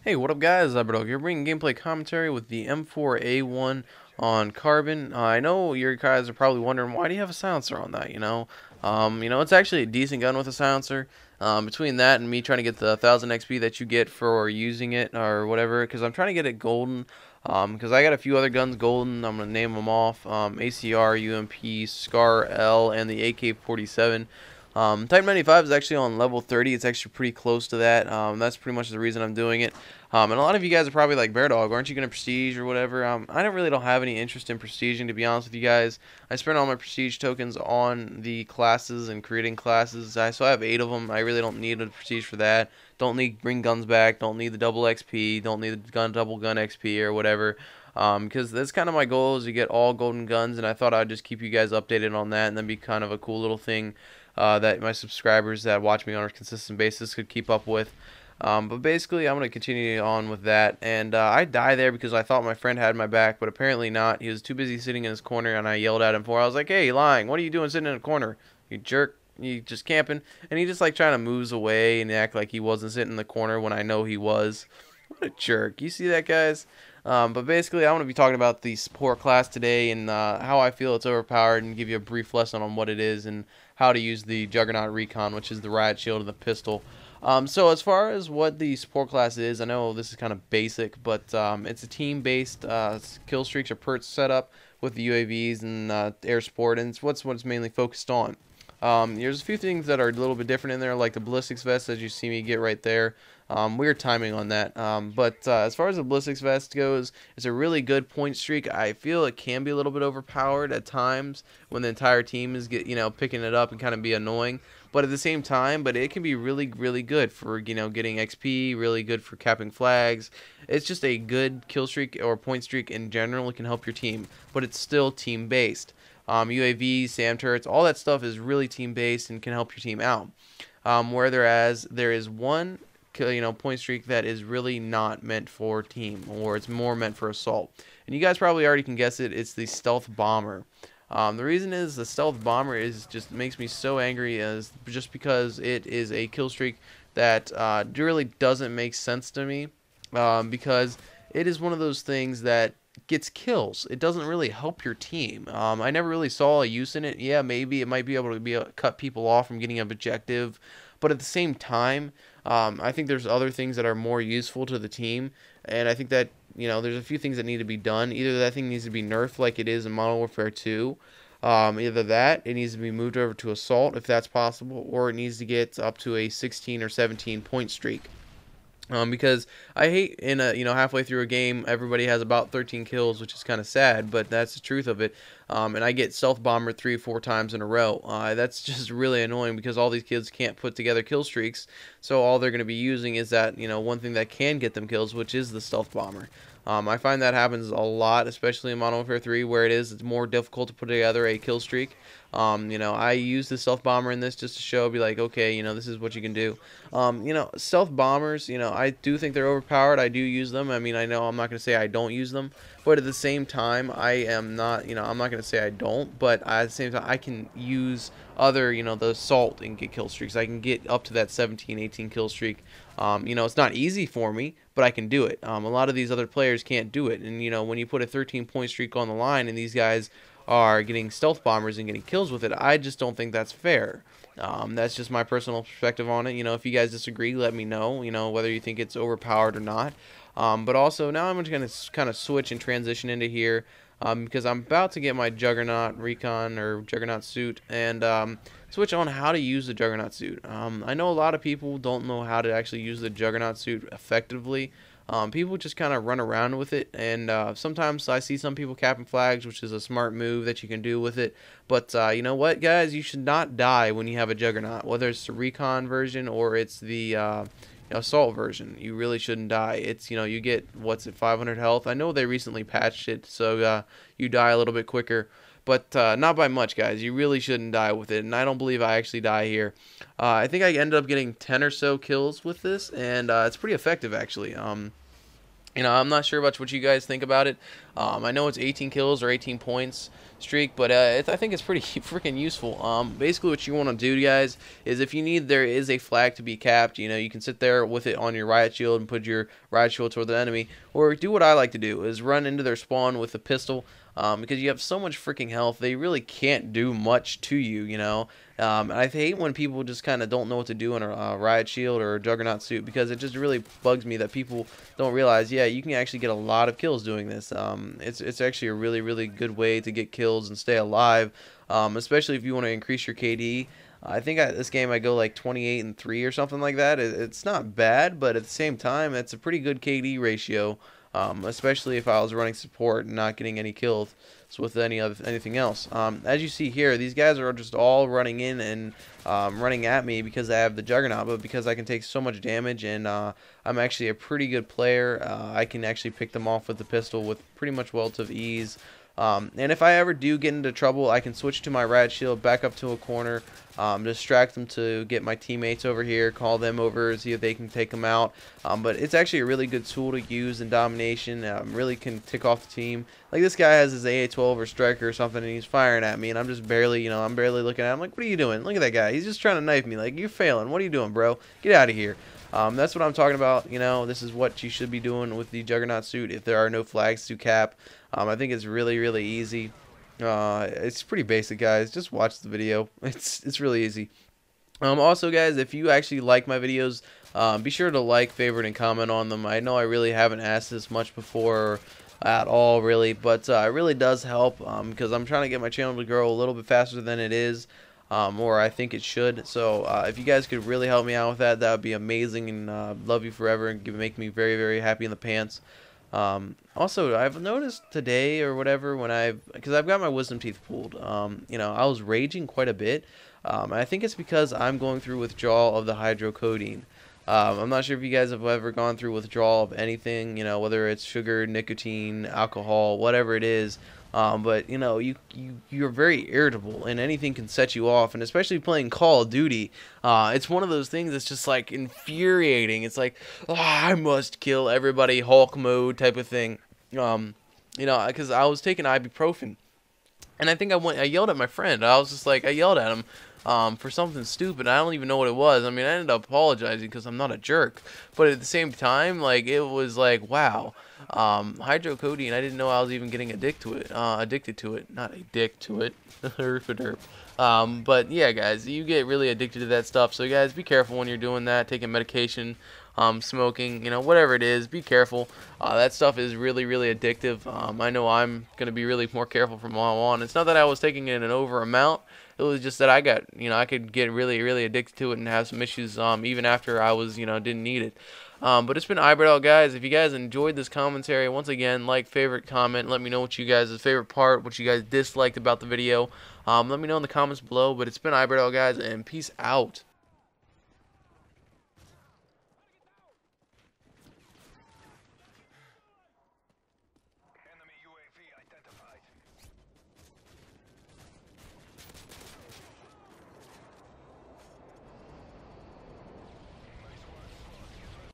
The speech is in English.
Hey, what up guys, iBearDog here, bringing gameplay commentary with the M4A1 on Carbon. I know you guys are probably wondering, why do you have a silencer on that, it's actually a decent gun with a silencer. Between that and me trying to get the 1000 XP that you get for using it or whatever, because I'm trying to get it golden, because I got a few other guns golden. I'm going to name them off, ACR, UMP, SCAR L, and the AK-47. Type 95 is actually on level 30. It's actually pretty close to that. That's pretty much the reason I'm doing it. And a lot of you guys are probably like, BearDog, aren't you going to prestige or whatever? I don't have any interest in prestiging, to be honest with you guys. I spend all my prestige tokens on the classes and creating classes. So I have 8 of them. I really don't need a prestige for that. Don't need bring guns back. Don't need the double XP. Don't need the double gun XP or whatever. Because that's kind of my goal, is to get all golden guns, and I thought I'd just keep you guys updated on that, and then be kind of a cool little thing that my subscribers that watch me on a consistent basis could keep up with. But basically, I'm going to continue on with that. And I died there because I thought my friend had my back, but apparently not. He was too busy sitting in his corner, and I yelled at him for it. I was like, hey, you're lying. What are you doing sitting in a corner? You jerk. You just camping. And he just like trying to moves away and act like he wasn't sitting in the corner when I know he was. What a jerk. You see that, guys? But basically, I want to be talking about the support class today and how I feel it's overpowered, and give you a brief lesson on what it is and how to use the Juggernaut Recon, which is the riot shield and the pistol. So as far as what the support class is, I know this is kind of basic, but it's a team-based kill streaks or perks setup with the UAVs and air support, and it's what it's mainly focused on. There's a few things that are a little bit different in there, like the ballistics vest, as you see me get right there. Weird timing on that. But as far as the ballistics vest goes, it's a really good point streak. I feel it can be a little bit overpowered at times when the entire team is picking it up and kind of be annoying. But at the same time, it can be really, really good for getting XP, really good for capping flags. It's just a good kill streak or point streak in general. It can help your team, but it's still team based. UAVs, SAM turrets, all that stuff is really team based and can help your team out. Whereas there is one point streak that is really not meant for team, or it's more meant for assault. And you guys probably already can guess it. It's the stealth bomber. The reason is the stealth bomber is just makes me so angry, as just because it is a kill streak that really doesn't make sense to me, because it is one of those things that gets kills. It doesn't really help your team. I never really saw a use in it. Yeah, maybe it might be able to cut people off from getting an objective, but at the same time, I think there's other things that are more useful to the team, and I think that there's a few things that need to be done. Either that thing needs to be nerfed like it is in Modern Warfare 2. Either that, it needs to be moved over to assault if that's possible, or it needs to get up to a 16 or 17 point streak. Because I hate in a halfway through a game everybody has about 13 kills, which is kind of sad, but that's the truth of it. And I get stealth bomber 3 or 4 times in a row. That's just really annoying because all these kids can't put together kill streaks, so all they're going to be using is that one thing that can get them kills, which is the stealth bomber. I find that happens a lot, especially in Modern Warfare 3, where it's more difficult to put together a kill streak. I use the stealth bomber in this just to show, be like, okay, this is what you can do. Stealth bombers, I do think they're overpowered. I do use them. I mean, I know I'm not going to say I don't use them, but at the same time, I am not, I'm not going to say I don't, but at the same time, I can use other, the assault and get kill streaks. I can get up to that 17, 18 kill streak. It's not easy for me, but I can do it. A lot of these other players can't do it, and when you put a 13-point streak on the line and these guys are getting stealth bombers and getting kills with it, I just don't think that's fair. That's just my personal perspective on it. If you guys disagree, let me know, whether you think it's overpowered or not. But also, now I'm just going to kind of switch and transition into here, because I'm about to get my Juggernaut Recon or Juggernaut suit, and switch on how to use the Juggernaut suit. I know a lot of people don't know how to actually use the Juggernaut suit effectively. People just kind of run around with it, and sometimes I see some people capping flags, which is a smart move that you can do with it. But you know what, guys? You should not die when you have a Juggernaut, whether it's the Recon version or it's the Assault version. You really shouldn't die. It's you get 500 health. I know they recently patched it, so you die a little bit quicker. But not by much, guys. You really shouldn't die with it, and I don't believe I actually die here. I think I ended up getting 10 or so kills with this, and it's pretty effective, actually. I'm not sure about what you guys think about it. I know it's 18 kills or 18 points streak, but I think it's pretty freaking useful. Basically, what you want to do, guys, is if you need, there is a flag to be capped. You can sit there with it on your riot shield and put your riot shield toward the enemy, or do what I like to do is run into their spawn with a pistol. Because you have so much freaking health, they really can't do much to you. And I hate when people just kind of don't know what to do in a riot shield or a Juggernaut suit, because it just really bugs me that people don't realize, yeah, you can actually get a lot of kills doing this. It's actually a really, really good way to get kills and stay alive, especially if you want to increase your KD. I think this game I go like 28-3 or something like that. It's not bad, but at the same time, it's a pretty good KD ratio. Especially if I was running support and not getting any kills with anything else. As you see here, these guys are just all running in and running at me because I have the Juggernaut, but because I can take so much damage and I'm actually a pretty good player, I can actually pick them off with the pistol with pretty much relative ease. And if I ever do get into trouble, I can switch to my riot shield, back up to a corner, distract them to get my teammates over here, call them over, see if they can take them out. But it's actually a really good tool to use in domination. Really can tick off the team. Like this guy has his AA-12 or striker or something, and he's firing at me, and I'm just barely, I'm barely looking at him. Like, what are you doing? Look at that guy. He's just trying to knife me. Like, you're failing. What are you doing, bro? Get out of here. That's what I'm talking about. This is what you should be doing with the Juggernaut suit if there are no flags to cap. I think it's really, really easy. It's pretty basic, guys. Just watch the video. It's really easy. Also, guys, if you actually like my videos, be sure to like, favorite, and comment on them. I know I really haven't asked this much before at all, really, but it really does help because I'm trying to get my channel to grow a little bit faster than it is. Or I think it should. So if you guys could really help me out with that, that would be amazing, and love you forever, and make me very, very happy in the pants. Also, I've noticed today or whatever because I've got my wisdom teeth pulled. I was raging quite a bit. I think it's because I'm going through withdrawal of the hydrocodone. I'm not sure if you guys have ever gone through withdrawal of anything, whether it's sugar, nicotine, alcohol, whatever it is. But you're very irritable, and anything can set you off, and especially playing Call of Duty, it's one of those things that's just like infuriating. It's like, oh, I must kill everybody, Hulk mode type of thing. Because I was taking ibuprofen, and I think I yelled at my friend. I yelled at him for something stupid. I don't even know what it was. I mean, I ended up apologizing because I'm not a jerk. But at the same time, like, it was like, wow. Hydrocodone, I didn't know I was even getting addicted to it. Not addict to it. But yeah, guys, you get really addicted to that stuff. So guys, be careful when you're doing that, taking medication, smoking, whatever it is, be careful. That stuff is really, really addictive. I know I'm going to be really more careful from now on. It's not that I was taking it in an over amount. It was just that I could get really, really addicted to it and have some issues, even after I was, didn't need it. But it's been iBearDog, guys. If you guys enjoyed this commentary, once again, like, favorite, comment. Let me know what you guys' favorite part, what you guys disliked about the video. Let me know in the comments below. But it's been iBearDog, guys, and peace out.